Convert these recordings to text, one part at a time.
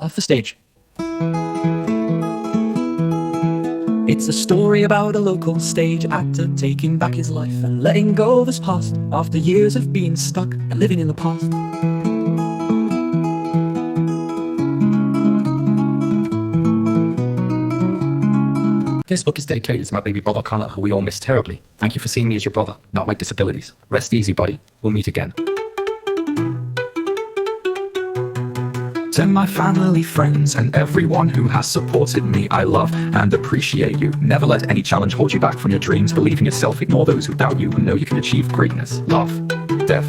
off the stage. It's a story about a local stage actor taking back his life and letting go of his past after years of being stuck and living in the past. This book is dedicated to my baby brother Connor, who we all miss terribly. Thank you for seeing me as your brother, not my disabilities. Rest easy, buddy. We'll meet again. To my family, friends, and everyone who has supported me, I love and appreciate you. Never let any challenge hold you back from your dreams. Believe in yourself, ignore those who doubt you, and know you can achieve greatness. Love, Dev.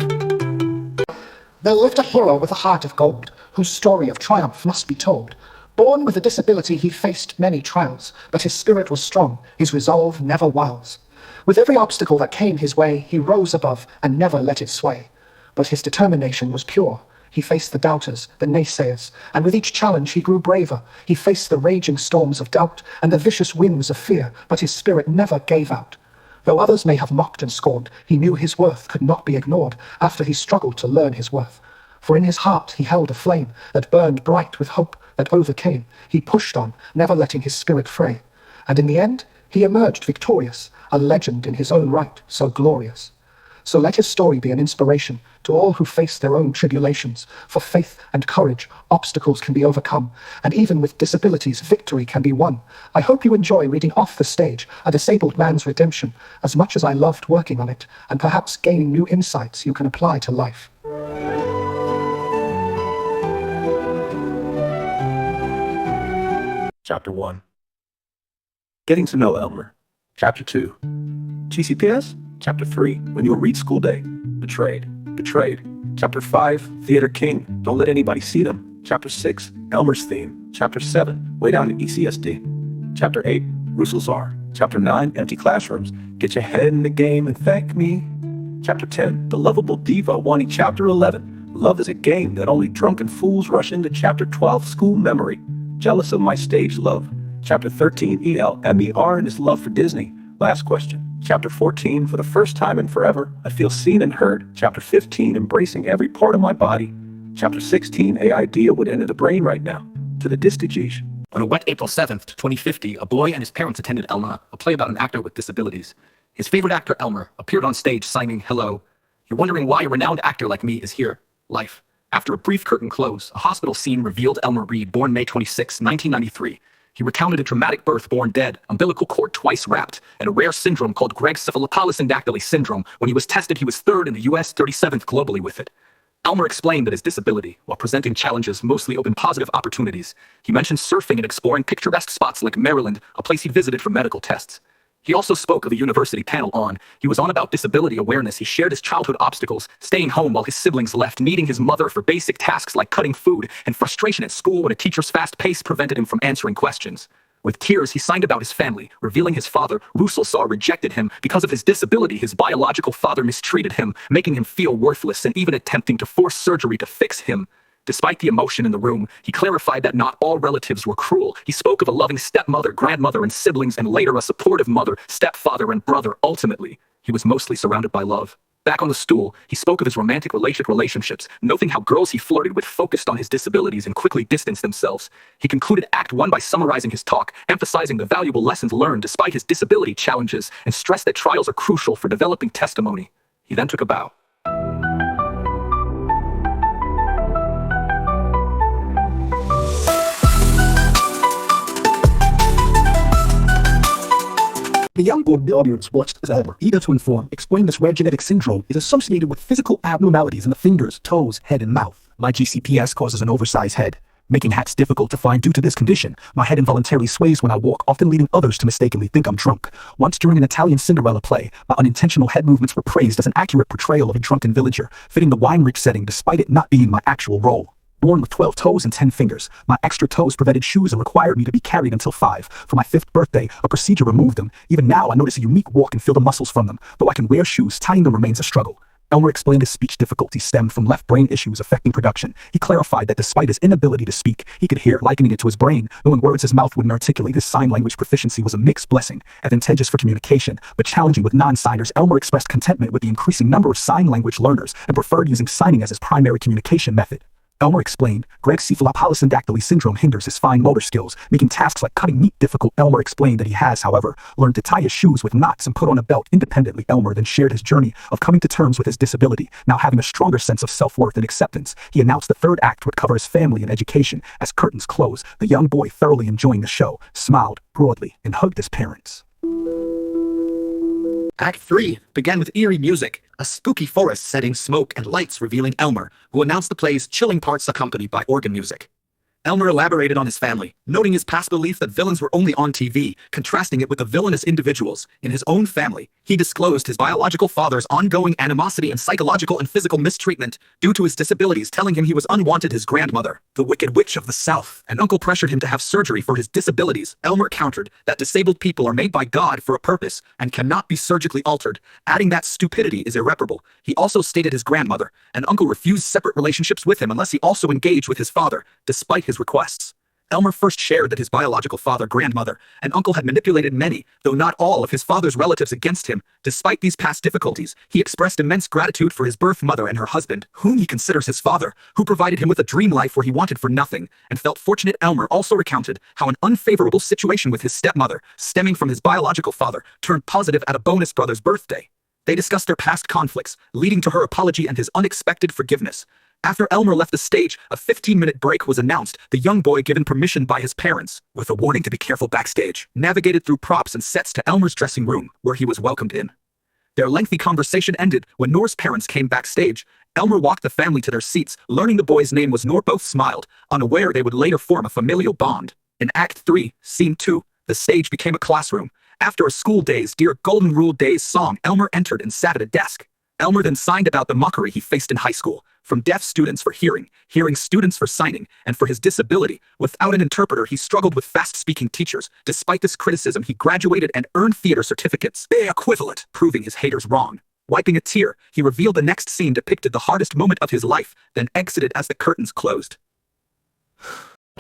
There lived a hero with a heart of gold, whose story of triumph must be told. Born with a disability, he faced many trials, but his spirit was strong, his resolve never whiles. With every obstacle that came his way, he rose above and never let it sway. But his determination was pure. He faced the doubters, the naysayers, and with each challenge he grew braver. He faced the raging storms of doubt and the vicious winds of fear, but his spirit never gave out. Though others may have mocked and scorned, he knew his worth could not be ignored after he struggled to learn his worth. For in his heart he held a flame that burned bright with hope that overcame. He pushed on, never letting his spirit fray. And in the end, he emerged victorious, a legend in his own right, so glorious. So let his story be an inspiration to all who face their own tribulations. For faith and courage, obstacles can be overcome, and even with disabilities, victory can be won. I hope you enjoy reading Off the Stage, A Disabled Man's Redemption, as much as I loved working on it, and perhaps gaining new insights you can apply to life. Chapter 1. Getting to know Elmer. Chapter 2. GCPS? Chapter 3. When you'll read School Day. Betrayed. Chapter 5. Theater King. Don't let anybody see them. Chapter 6. Elmer's Theme. Chapter 7. Way Down to ECSD. Chapter 8. Russell Czar. Chapter 9. Empty Classrooms. Get your head in the game and thank me. Chapter 10. The Lovable Diva wanting. Chapter 11. Love is a game that only drunken fools rush into. Chapter 12. School Memory. Jealous of my stage love. Chapter 13, ELMER and his love for Disney. Last question. Chapter 14, for the first time in forever, I feel seen and heard. Chapter 15, embracing every part of my body. Chapter 16, a idea would enter the brain right now. To the Distigeesh. On a wet April 7th, 2050, a boy and his parents attended Elmer, a play about an actor with disabilities. His favorite actor, Elmer, appeared on stage signing, "Hello. You're wondering why a renowned actor like me is here. Life." After a brief curtain close, a hospital scene revealed Elmer Reed, born May 26, 1993. He recounted a traumatic birth, born dead, umbilical cord twice wrapped, and a rare syndrome called Greg's cephalopalus-syndactyly syndrome. When he was tested, he was 3rd in the US, 37th globally with it. Elmer explained that his disability, while presenting challenges, mostly opened positive opportunities. He mentioned surfing and exploring picturesque spots like Maryland, a place he visited for medical tests. He also spoke of the university panel on. He was on about disability awareness. He shared his childhood obstacles, staying home while his siblings left, needing his mother for basic tasks like cutting food, and frustration at school when a teacher's fast pace prevented him from answering questions. With tears, he signed about his family, revealing his father, Russell Czar, rejected him because of his disability. His biological father mistreated him, making him feel worthless and even attempting to force surgery to fix him. Despite the emotion in the room, he clarified that not all relatives were cruel. He spoke of a loving stepmother, grandmother, and siblings, and later a supportive mother, stepfather, and brother. Ultimately, he was mostly surrounded by love. Back on the stool, he spoke of his romantic relationships, noting how girls he flirted with focused on his disabilities and quickly distanced themselves. He concluded Act 1 by summarizing his talk, emphasizing the valuable lessons learned despite his disability challenges, and stressed that trials are crucial for developing testimony. He then took a bow. The young boy audience watched as Elmer, eager to inform, explained this rare genetic syndrome is associated with physical abnormalities in the fingers, toes, head, and mouth. My GCPS causes an oversized head, making hats difficult to find due to this condition. My head involuntarily sways when I walk, often leading others to mistakenly think I'm drunk. Once during an Italian Cinderella play, my unintentional head movements were praised as an accurate portrayal of a drunken villager, fitting the Weinreich setting despite it not being my actual role. Born with 12 toes and 10 fingers, my extra toes prevented shoes and required me to be carried until 5. For my 5th birthday, a procedure removed them. Even now, I notice a unique walk and feel the muscles from them. Though I can wear shoes, tying them remains a struggle. Elmer explained his speech difficulties stemmed from left brain issues affecting production. He clarified that despite his inability to speak, he could hear, likening it to his brain. Knowing words his mouth wouldn't articulate, his sign language proficiency was a mixed blessing, advantageous for communication, but challenging with non-signers. Elmer expressed contentment with the increasing number of sign language learners and preferred using signing as his primary communication method. Elmer explained, Greg's cephalopolysydactyly syndrome hinders his fine motor skills, making tasks like cutting meat difficult. Elmer explained that he has, however, learned to tie his shoes with knots and put on a belt independently. Elmer then shared his journey of coming to terms with his disability. Now having a stronger sense of self-worth and acceptance, he announced the third act would cover his family and education. As curtains closed, the young boy, thoroughly enjoying the show, smiled broadly and hugged his parents. Act 3 began with eerie music, a spooky forest setting, smoke and lights revealing Elmer, who announced the play's chilling parts accompanied by organ music. Elmer elaborated on his family, noting his past belief that villains were only on TV, contrasting it with the villainous individuals in his own family. He disclosed his biological father's ongoing animosity and psychological and physical mistreatment due to his disabilities, telling him he was unwanted. His grandmother, the Wicked Witch of the South, and uncle pressured him to have surgery for his disabilities. Elmer countered that disabled people are made by God for a purpose and cannot be surgically altered, adding that stupidity is irreparable. He also stated his grandmother and uncle refused separate relationships with him unless he also engaged with his father, despite his requests. Elmer first shared that his biological father, grandmother, and uncle had manipulated many, though not all, of his father's relatives against him. Despite these past difficulties, he expressed immense gratitude for his birth mother and her husband, whom he considers his father, who provided him with a dream life where he wanted for nothing, and felt fortunate. Elmer also recounted how an unfavorable situation with his stepmother, stemming from his biological father, turned positive at a bonus brother's birthday. They discussed their past conflicts, leading to her apology and his unexpected forgiveness. After Elmer left the stage, a 15-minute break was announced, the young boy given permission by his parents, with a warning to be careful backstage, navigated through props and sets to Elmer's dressing room, where he was welcomed in. Their lengthy conversation ended when Nor's parents came backstage. Elmer walked the family to their seats, learning the boy's name was Nor. Both smiled, unaware they would later form a familial bond. In Act 3, Scene 2, the stage became a classroom. After a school day's Dear Golden Rule Days song, Elmer entered and sat at a desk. Elmer then signed about the mockery he faced in high school, from deaf students for hearing, hearing students for signing, and for his disability. Without an interpreter, he struggled with fast-speaking teachers. Despite this criticism, he graduated and earned theater certificates, equivalent, proving his haters wrong. Wiping a tear, he revealed the next scene depicted the hardest moment of his life, then exited as the curtains closed.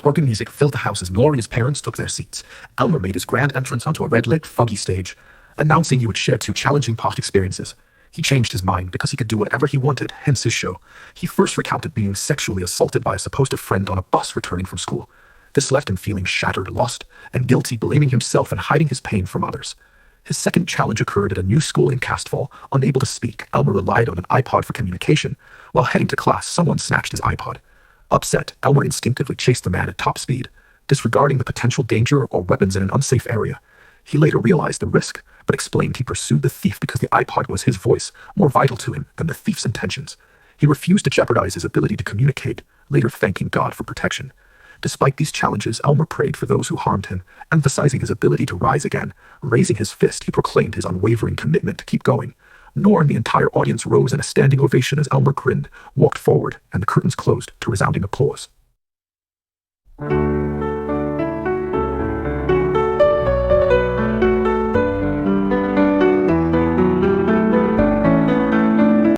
Organ music filled the house as Nor and his parents took their seats. Elmer made his grand entrance onto a red-lit, foggy stage, announcing he would share 2 challenging past experiences. He changed his mind because he could do whatever he wanted, hence his show. He first recounted being sexually assaulted by a supposed friend on a bus returning from school. This left him feeling shattered, lost, and guilty, blaming himself and hiding his pain from others. His second challenge occurred at a new school in Castfall. Unable to speak, Elmer relied on an iPod for communication. While heading to class, someone snatched his iPod. Upset, Elmer instinctively chased the man at top speed, disregarding the potential danger or weapons in an unsafe area. He later realized the risk, but explained he pursued the thief because the iPod was his voice, more vital to him than the thief's intentions. He refused to jeopardize his ability to communicate, later thanking God for protection. Despite these challenges, Elmer prayed for those who harmed him, emphasizing his ability to rise again. Raising his fist, he proclaimed his unwavering commitment to keep going. Nor and the entire audience rose in a standing ovation as Elmer grinned, walked forward, and the curtains closed to resounding applause.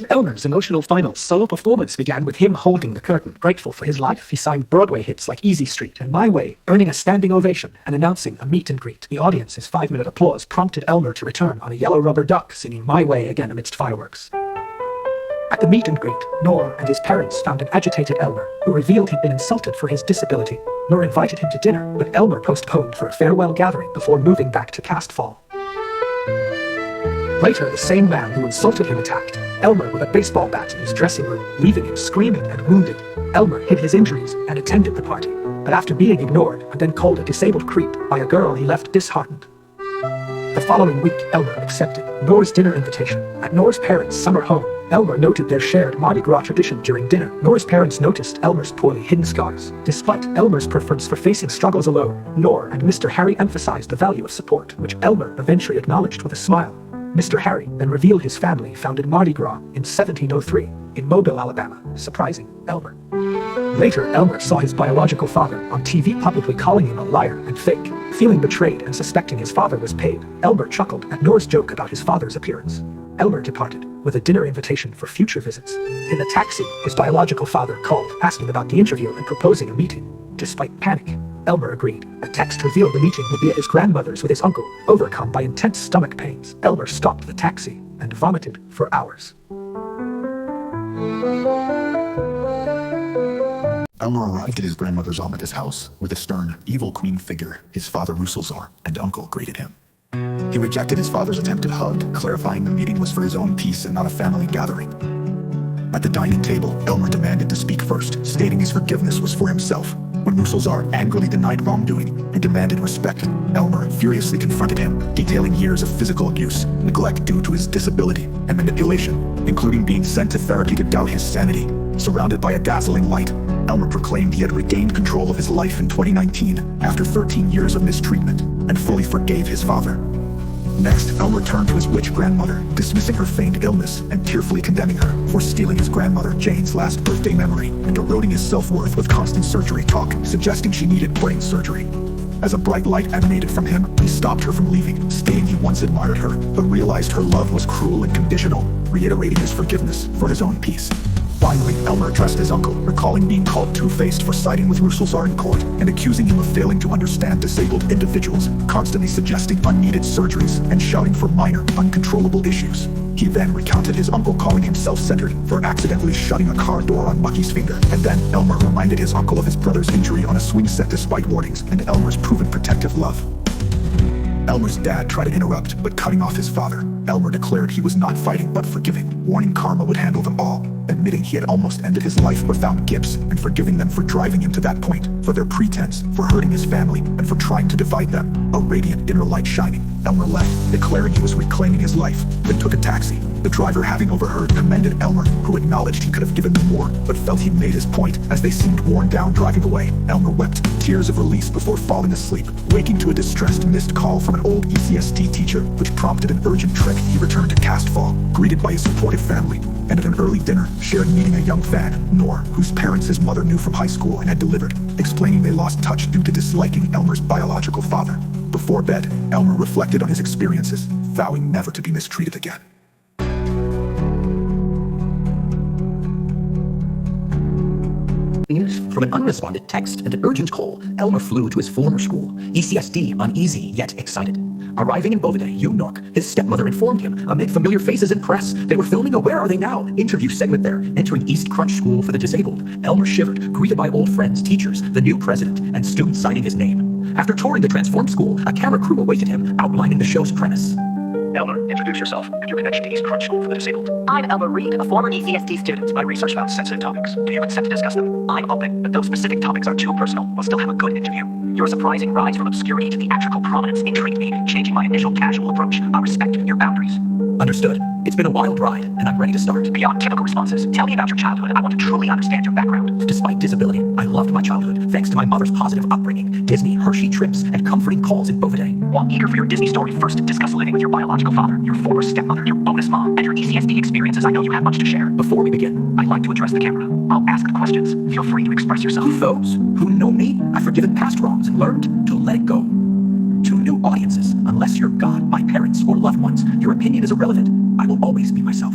Elmer's emotional final solo performance began with him holding the curtain. Grateful for his life, he signed Broadway hits like Easy Street and My Way, earning a standing ovation and announcing a meet and greet. The audience's 5-minute applause prompted Elmer to return on a yellow rubber duck, singing My Way again amidst fireworks. At the meet and greet, Nor and his parents found an agitated Elmer, who revealed he'd been insulted for his disability. Nor invited him to dinner, but Elmer postponed for a farewell gathering before moving back to Castfall. Later, the same man who insulted him attacked Elmer with a baseball bat in his dressing room, leaving him screaming and wounded. Elmer hid his injuries and attended the party, but after being ignored and then called a disabled creep by a girl, he left disheartened. The following week, Elmer accepted Nor's dinner invitation. At Nor's parents' summer home, Elmer noted their shared Mardi Gras tradition during dinner. Nor's parents noticed Elmer's poorly hidden scars. Despite Elmer's preference for facing struggles alone, Nor and Mr. Harry emphasized the value of support, which Elmer eventually acknowledged with a smile. Mr. Harry then revealed his family founded Mardi Gras in 1703 in Mobile, Alabama, surprising Elmer. Later, Elmer saw his biological father on TV publicly calling him a liar and fake. Feeling betrayed and suspecting his father was paid, Elmer chuckled at Nor's joke about his father's appearance. Elmer departed with a dinner invitation for future visits. In the taxi, his biological father called, asking about the interview and proposing a meeting. Despite panic, Elmer agreed. A text revealed the meeting would be at his grandmother's with his uncle. Overcome by intense stomach pains, Elmer stopped the taxi and vomited for hours. Elmer arrived at his grandmother's Amatis house, where the stern, evil queen figure, his father Rusalzar, and uncle greeted him. He rejected his father's attempted hug, clarifying the meeting was for his own peace and not a family gathering. At the dining table, Elmer demanded to speak first, stating his forgiveness was for himself. When Rusalzar angrily denied wrongdoing and demanded respect, Elmer furiously confronted him, detailing years of physical abuse, neglect due to his disability, and manipulation, including being sent to therapy to doubt his sanity. Surrounded by a dazzling light, Elmer proclaimed he had regained control of his life in 2019 after 13 years of mistreatment, and fully forgave his father. Next, Elmer turned to his witch grandmother, dismissing her feigned illness and tearfully condemning her for stealing his grandmother Jane's last birthday memory and eroding his self-worth with constant surgery talk, suggesting she needed brain surgery. As a bright light emanated from him, he stopped her from leaving, stating he once admired her, but realized her love was cruel and conditional, reiterating his forgiveness for his own peace. Finally, Elmer addressed his uncle, recalling being called two-faced for siding with Rusalzar in court and accusing him of failing to understand disabled individuals, constantly suggesting unneeded surgeries and shouting for minor, uncontrollable issues. He then recounted his uncle calling him self-centered for accidentally shutting a car door on Mucky's finger, and then Elmer reminded his uncle of his brother's injury on a swing set despite warnings and Elmer's proven protective love. Elmer's dad tried to interrupt, but cutting off his father, Elmer declared he was not fighting but forgiving, warning karma would handle them all, admitting he had almost ended his life but found Gibbs and forgiving them for driving him to that point, for their pretense, for hurting his family, and for trying to divide them, a radiant inner light shining. Elmer left, declaring he was reclaiming his life, then took a taxi. The driver, having overheard, commended Elmer, who acknowledged he could have given them more, but felt he made his point as they seemed worn down driving away. Elmer wept, tears of release before falling asleep, waking to a distressed missed call from an old ECSD teacher, which prompted an urgent trek. He returned to Castfall, greeted by his supportive family, and at an early dinner, shared meeting a young fan, Nor, whose parents his mother knew from high school and had delivered, explaining they lost touch due to disliking Elmer's biological father. Before bed, Elmer reflected on his experiences, vowing never to be mistreated again. From an unresponded text and an urgent call, Elmer flew to his former school, ECSD, uneasy yet excited. Arriving in Boviday, Nook, his stepmother informed him, amid familiar faces and press, they were filming a Where Are They Now interview segment there, entering East Crunch School for the Disabled. Elmer shivered, greeted by old friends, teachers, the new president, and students signing his name. After touring the transformed school, a camera crew awaited him, outlining the show's premise. Elmer, introduce yourself and your connection to East Crunch School for the Disabled. I'm Elmer Reed, a former ECSD student. My research found sensitive topics. Do you consent to discuss them? I'm open, but those specific topics are too personal. We'll still have a good interview. Your surprising rise from obscurity to theatrical prominence intrigued me, changing my initial casual approach. I respect your boundaries. Understood. It's been a wild ride, and I'm ready to start. Beyond typical responses, tell me about your childhood. I want to truly understand your background. Despite disability, I loved my childhood, thanks to my mother's positive upbringing, Disney Hershey trips, and comforting calls in Boviday. While eager for your Disney story, first discuss living with your biological father, your former stepmother, your bonus mom, and your ECSD experiences. I know you have much to share. Before we begin, I'd like to address the camera. I'll ask the questions. Feel free to express yourself. to those who know me, I've forgiven past wrongs and learned to let it go. To new audiences, unless you're God, my parents, or loved ones, your opinion is irrelevant. I will always be myself.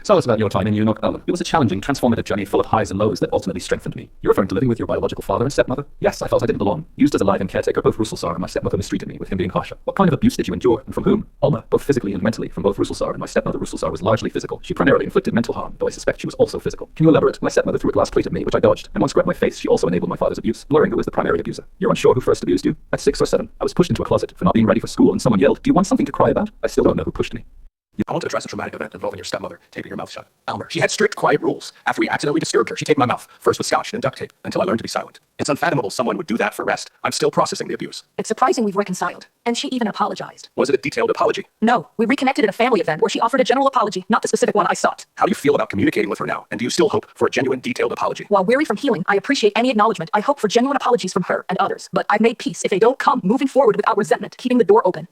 Tell us about your time in Nook, Elmer. It was a challenging, transformative journey full of highs and lows that ultimately strengthened me. You're referring to living with your biological father and stepmother? Yes, I felt I didn't belong. Used as a live-in caretaker, both Rusalzar and my stepmother mistreated me, with him being harsher. What kind of abuse did you endure, and from whom? Elmer, both physically and mentally, from both Rusalzar and my stepmother. Rusalzar was largely physical. She primarily inflicted mental harm, though I suspect she was also physical. Can you elaborate? My stepmother threw a glass plate at me, which I dodged, and once grabbed my face. She also enabled my father's abuse, blurring who was the primary abuser. You're unsure who first abused you? At 6 or 7, I was pushed into a closet for not being ready for school, and someone yelled, "Do you want something to cry about?" I still don't know who pushed me. I want to address a traumatic event involving your stepmother taping your mouth shut. Elmer, she had strict quiet rules. After we accidentally disturbed her, she taped my mouth, first with scotch, then duct tape, until I learned to be silent. It's unfathomable someone would do that for rest. I'm still processing the abuse. It's surprising we've reconciled. And she even apologized. Was it a detailed apology? No, we reconnected at a family event where she offered a general apology, not the specific one I sought. How do you feel about communicating with her now? And do you still hope for a genuine, detailed apology? While weary from healing, I appreciate any acknowledgement. I hope for genuine apologies from her and others. But I've made peace if they don't come, moving forward without resentment, keeping the door open.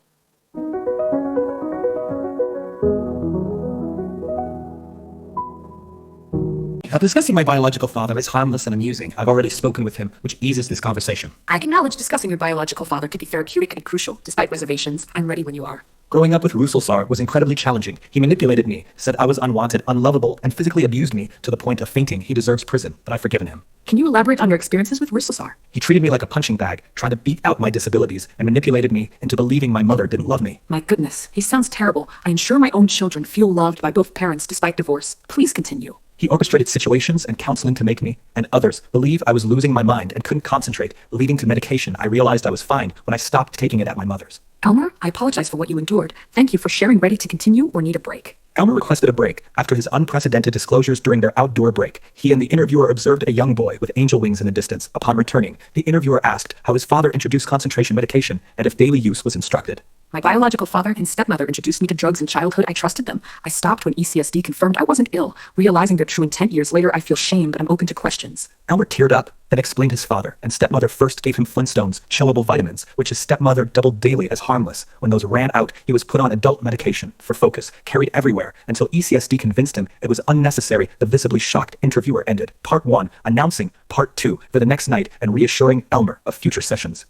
Discussing my biological father is harmless and amusing. I've already spoken with him, which eases this conversation. I acknowledge discussing your biological father could be therapeutic and crucial. Despite reservations, I'm ready when you are. Growing up with Ruselsar was incredibly challenging. He manipulated me, said I was unwanted, unlovable, and physically abused me to the point of fainting. He deserves prison, but I've forgiven him. Can you elaborate on your experiences with Ruselsar? He treated me like a punching bag, trying to beat out my disabilities, and manipulated me into believing my mother didn't love me. My goodness, he sounds terrible. I ensure my own children feel loved by both parents despite divorce. Please continue. He orchestrated situations and counseling to make me, and others, believe I was losing my mind and couldn't concentrate, leading to medication. I realized I was fine when I stopped taking it at my mother's. Elmer, I apologize for what you endured. Thank you for sharing. Ready to continue or need a break? Elmer requested a break after his unprecedented disclosures during their outdoor break. He and the interviewer observed a young boy with angel wings in the distance. Upon returning, the interviewer asked how his father introduced concentration medication and if daily use was instructed. My biological father and stepmother introduced me to drugs in childhood. I trusted them. I stopped when ECSD confirmed I wasn't ill. Realizing their true intent years later, I feel shame, but I'm open to questions. Elmer teared up, then explained his father and stepmother first gave him Flintstones, chewable vitamins, which his stepmother doubled daily as harmless. When those ran out, he was put on adult medication for focus, carried everywhere, until ECSD convinced him it was unnecessary. The visibly shocked interviewer ended Part 1, announcing Part 2 for the next night and reassuring Elmer of future sessions.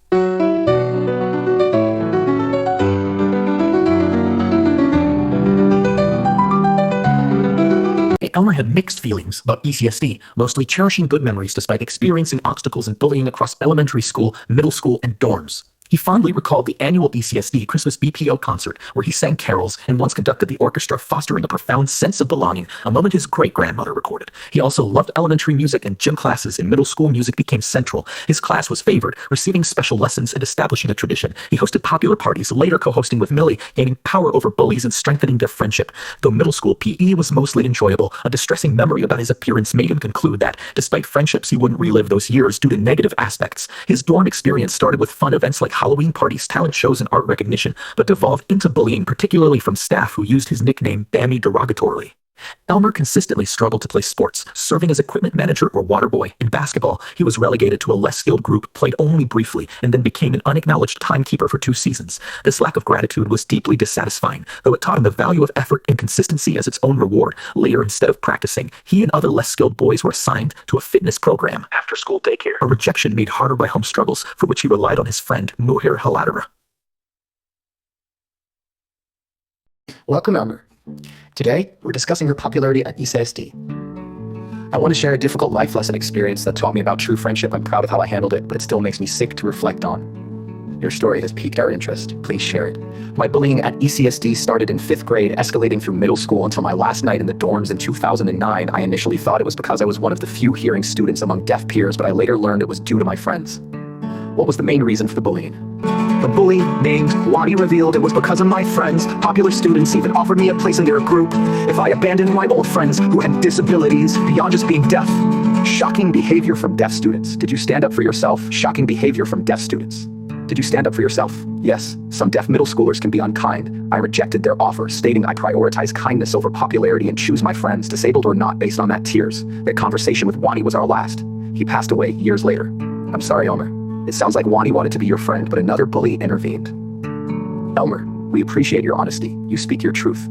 Elmer had mixed feelings about ECSD, mostly cherishing good memories despite experiencing obstacles and bullying across elementary school, middle school, and dorms. He fondly recalled the annual ECSD Christmas BPO concert, where he sang carols and once conducted the orchestra, fostering a profound sense of belonging, a moment his great-grandmother recorded. He also loved elementary music, and gym classes in middle school music became central. His class was favored, receiving special lessons and establishing a tradition. He hosted popular parties, later co-hosting with Millie, gaining power over bullies and strengthening their friendship. Though middle school PE was mostly enjoyable, a distressing memory about his appearance made him conclude that, despite friendships, he wouldn't relive those years due to negative aspects. His dorm experience started with fun events like Halloween parties, talent shows, and art recognition, but devolved into bullying, particularly from staff who used his nickname Bammy derogatorily. Elmer consistently struggled to play sports, serving as equipment manager or water boy. In basketball, he was relegated to a less skilled group, played only briefly, and then became an unacknowledged timekeeper for 2 seasons. This lack of gratitude was deeply dissatisfying, though it taught him the value of effort and consistency as its own reward. Later, instead of practicing, he and other less skilled boys were assigned to a fitness program, after-school daycare, a rejection made harder by home struggles, for which he relied on his friend Muhir Haladara. Welcome, Elmer. Today, we're discussing your popularity at ECSD. I want to share a difficult life lesson experience that taught me about true friendship. I'm proud of how I handled it, but it still makes me sick to reflect on. Your story has piqued our interest. Please share it. My bullying at ECSD started in 5th grade, escalating through middle school until my last night in the dorms in 2009. I initially thought it was because I was one of the few hearing students among deaf peers, but I later learned it was due to my friends. What was the main reason for the bullying? The bully, named Wani, revealed it was because of my friends. Popular students even offered me a place in their group if I abandoned my old friends who had disabilities beyond just being deaf. Shocking behavior from deaf students. Did you stand up for yourself? Shocking behavior from deaf students. Did you stand up for yourself? Yes, some deaf middle schoolers can be unkind. I rejected their offer, stating I prioritize kindness over popularity and choose my friends, disabled or not, based on that tears. That conversation with Wani was our last. He passed away years later. I'm sorry, Elmer. It sounds like Wani wanted to be your friend, but another bully intervened. Elmer, we appreciate your honesty. You speak your truth.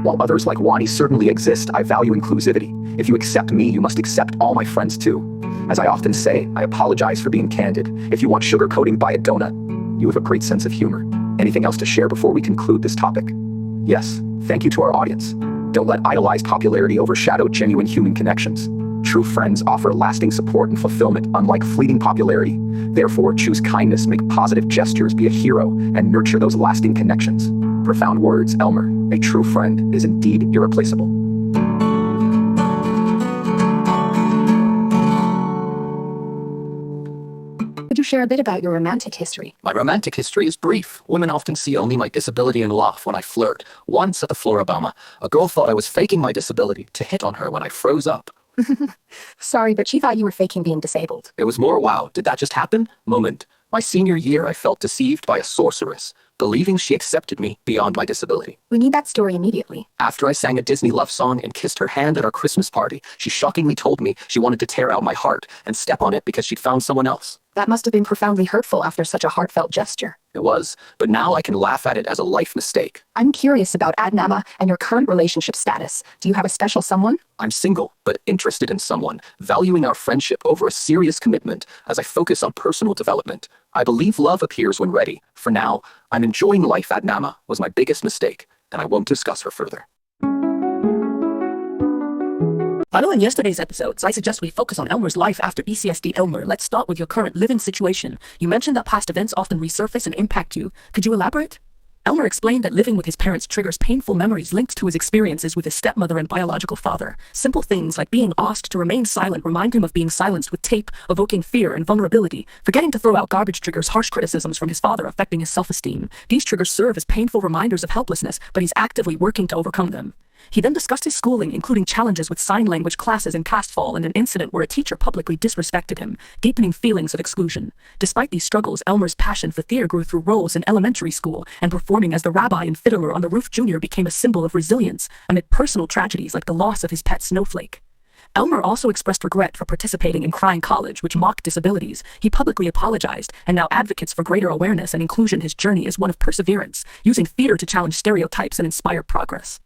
While others like Wani certainly exist, I value inclusivity. If you accept me, you must accept all my friends too. As I often say, I apologize for being candid. If you want sugarcoating, buy a donut. You have a great sense of humor. Anything else to share before we conclude this topic? Yes, thank you to our audience. Don't let idolized popularity overshadow genuine human connections. True friends offer lasting support and fulfillment, unlike fleeting popularity. Therefore, choose kindness, make positive gestures, be a hero, and nurture those lasting connections. Profound words, Elmer. A true friend is indeed irreplaceable. Could you share a bit about your romantic history? My romantic history is brief. Women often see only my disability and laugh when I flirt. Once at the Floribama, a girl thought I was faking my disability to hit on her when I froze up. Sorry, but she thought you were faking being disabled. It was more wow, did that just happen? Moment. My senior year, I felt deceived by a sorceress, believing she accepted me beyond my disability. We need that story immediately. After I sang a Disney love song and kissed her hand at our Christmas party, she shockingly told me she wanted to tear out my heart and step on it because she'd found someone else. That must have been profoundly hurtful after such a heartfelt gesture. It was, but now I can laugh at it as a life mistake. I'm curious about Adnama and your current relationship status. Do you have a special someone? I'm single, but interested in someone, valuing our friendship over a serious commitment as I focus on personal development. I believe love appears when ready. For now, I'm enjoying life. Adnama was my biggest mistake, and I won't discuss her further. Following yesterday's episodes, I suggest we focus on Elmer's life after ECSD. Elmer, let's start with your current living situation. You mentioned that past events often resurface and impact you. Could you elaborate? Elmer explained that living with his parents triggers painful memories linked to his experiences with his stepmother and biological father. Simple things like being asked to remain silent remind him of being silenced with tape, evoking fear and vulnerability. Forgetting to throw out garbage triggers harsh criticisms from his father, affecting his self-esteem. These triggers serve as painful reminders of helplessness, but he's actively working to overcome them. He then discussed his schooling, including challenges with sign language classes in Castfall and an incident where a teacher publicly disrespected him, deepening feelings of exclusion. Despite these struggles, Elmer's passion for theater grew through roles in elementary school, and performing as the rabbi in Fiddler on the Roof Jr. became a symbol of resilience amid personal tragedies like the loss of his pet Snowflake. Elmer also expressed regret for participating in Crying College, which mocked disabilities. He publicly apologized and now advocates for greater awareness and inclusion. His journey is one of perseverance, using theater to challenge stereotypes and inspire progress.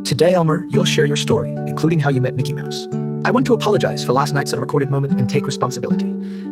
Today, Elmer, you'll share your story, including how you met Mickey Mouse. I want to apologize for last night's unrecorded moment and take responsibility.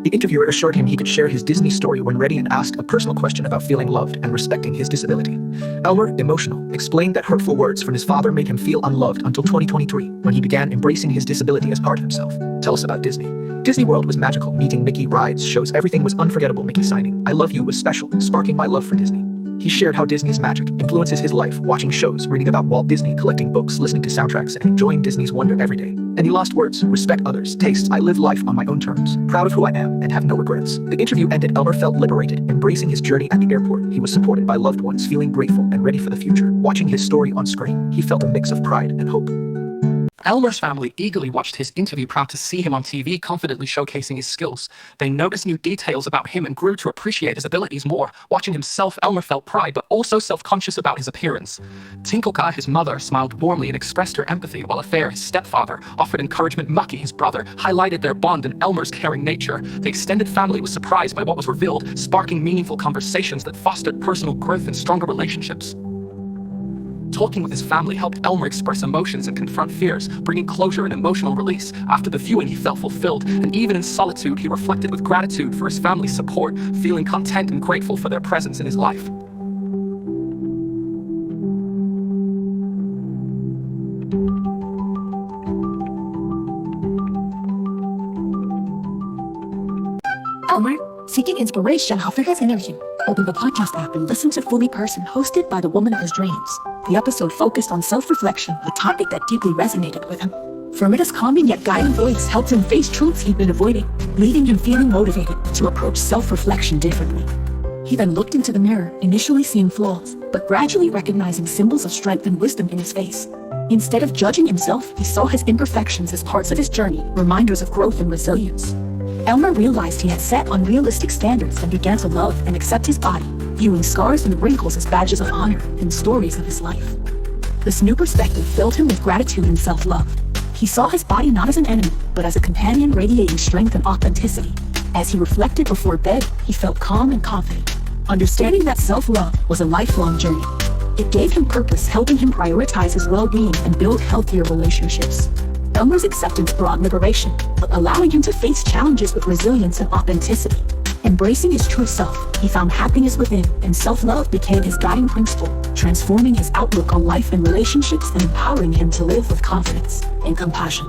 The interviewer assured him he could share his Disney story when ready and asked a personal question about feeling loved and respecting his disability. Elmer, emotional, explained that hurtful words from his father made him feel unloved until 2023, when he began embracing his disability as part of himself. Tell us about Disney. Disney World was magical. Meeting Mickey, rides, shows, everything was unforgettable. Mickey signing I love you was special, sparking my love for Disney. He shared how Disney's magic influences his life, watching shows, reading about Walt Disney, collecting books, listening to soundtracks, and enjoying Disney's wonder every day. And he lost words, respect others, tastes, I live life on my own terms, proud of who I am, and have no regrets. The interview ended. Elmer felt liberated, embracing his journey at the airport. He was supported by loved ones, feeling grateful and ready for the future. Watching his story on screen, he felt a mix of pride and hope. Elmer's family eagerly watched his interview, proud to see him on TV, confidently showcasing his skills. They noticed new details about him and grew to appreciate his abilities more. Watching himself, Elmer felt pride, but also self-conscious about his appearance. Tinkelka, his mother, smiled warmly and expressed her empathy, while Affair, his stepfather, offered encouragement. Mucky, his brother, highlighted their bond and Elmer's caring nature. The extended family was surprised by what was revealed, sparking meaningful conversations that fostered personal growth and stronger relationships. Talking with his family helped Elmer express emotions and confront fears, bringing closure and emotional release. After the viewing, he felt fulfilled, and even in solitude, he reflected with gratitude for his family's support, feeling content and grateful for their presence in his life. Elmer, seeking inspiration after his interview, opened the podcast app and listened to Fully Person, hosted by the woman of his dreams. The episode focused on self-reflection, a topic that deeply resonated with him. Fermita's calming yet guiding voice helped him face truths he'd been avoiding, leaving him feeling motivated to approach self-reflection differently. He then looked into the mirror, initially seeing flaws, but gradually recognizing symbols of strength and wisdom in his face. Instead of judging himself, he saw his imperfections as parts of his journey, reminders of growth and resilience. Elmer realized he had set unrealistic standards and began to love and accept his body, viewing scars and wrinkles as badges of honor and stories of his life. This new perspective filled him with gratitude and self-love. He saw his body not as an enemy, but as a companion radiating strength and authenticity. As he reflected before bed, he felt calm and confident, understanding that self-love was a lifelong journey. It gave him purpose, helping him prioritize his well-being and build healthier relationships. Elmer's acceptance brought liberation, allowing him to face challenges with resilience and authenticity. Embracing his true self, he found happiness within, and self-love became his guiding principle, transforming his outlook on life and relationships and empowering him to live with confidence and compassion.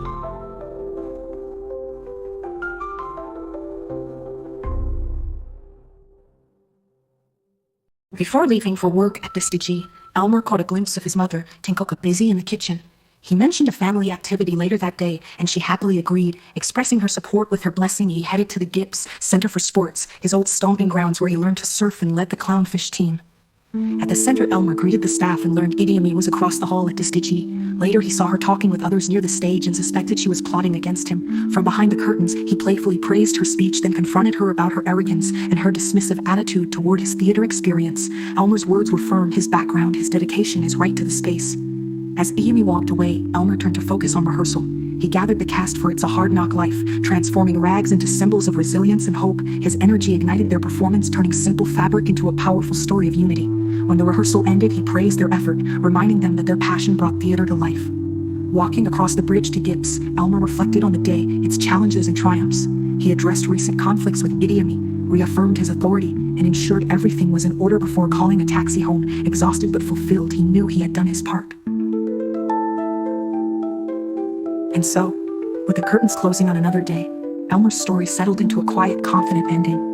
Before leaving for work at the Stitchy, Elmer caught a glimpse of his mother, Tinkoka, busy in the kitchen. He mentioned a family activity later that day, and she happily agreed, expressing her support with her blessing. He headed to the Gips Center for Sports, his old stomping grounds where he learned to surf and led the clownfish team. At the center, Elmer greeted the staff and learned Idi Amin was across the hall at Distigi. Later, he saw her talking with others near the stage and suspected she was plotting against him. From behind the curtains, he playfully praised her speech, then confronted her about her arrogance and her dismissive attitude toward his theater experience. Elmer's words were firm: his background, his dedication, his right to the space. As Idi Amin walked away, Elmer turned to focus on rehearsal. He gathered the cast for It's a Hard Knock Life, transforming rags into symbols of resilience and hope. His energy ignited their performance, turning simple fabric into a powerful story of unity. When the rehearsal ended, he praised their effort, reminding them that their passion brought theater to life. Walking across the bridge to Gibbs, Elmer reflected on the day, its challenges and triumphs. He addressed recent conflicts with Idi Amin, reaffirmed his authority, and ensured everything was in order before calling a taxi home. Exhausted but fulfilled, he knew he had done his part. And so, with the curtains closing on another day, Elmer's story settled into a quiet, confident ending.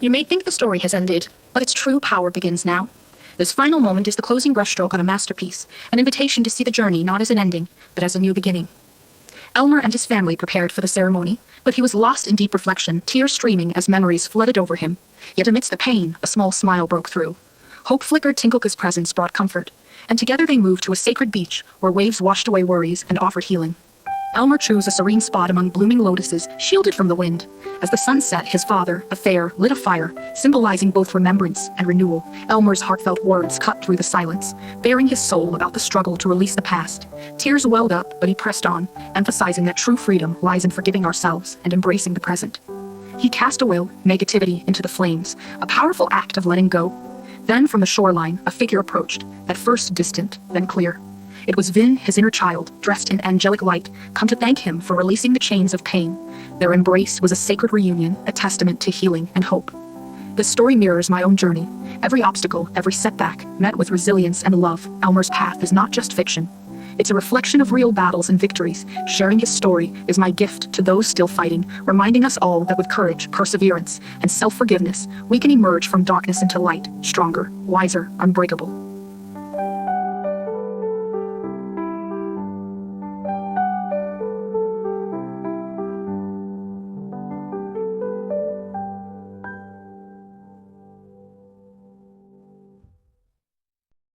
You may think the story has ended, but its true power begins now. This final moment is the closing brushstroke on a masterpiece, an invitation to see the journey not as an ending, but as a new beginning. Elmer and his family prepared for the ceremony, but he was lost in deep reflection, tears streaming as memories flooded over him. Yet amidst the pain, a small smile broke through. Hope flickered, Tinkelka's presence brought comfort, and together they moved to a sacred beach where waves washed away worries and offered healing. Elmer chose a serene spot among blooming lotuses, shielded from the wind. As the sun set, his father, a fair, lit a fire, symbolizing both remembrance and renewal. Elmer's heartfelt words cut through the silence, bearing his soul about the struggle to release the past. Tears welled up, but he pressed on, emphasizing that true freedom lies in forgiving ourselves and embracing the present. He cast away negativity into the flames, a powerful act of letting go. Then from the shoreline, a figure approached, at first distant, then clear. It was Vin, his inner child, dressed in angelic light, come to thank him for releasing the chains of pain. Their embrace was a sacred reunion, a testament to healing and hope. This story mirrors my own journey. Every obstacle, every setback, met with resilience and love. Elmer's path is not just fiction. It's a reflection of real battles and victories. Sharing his story is my gift to those still fighting, reminding us all that with courage, perseverance, and self-forgiveness, we can emerge from darkness into light, stronger, wiser, unbreakable.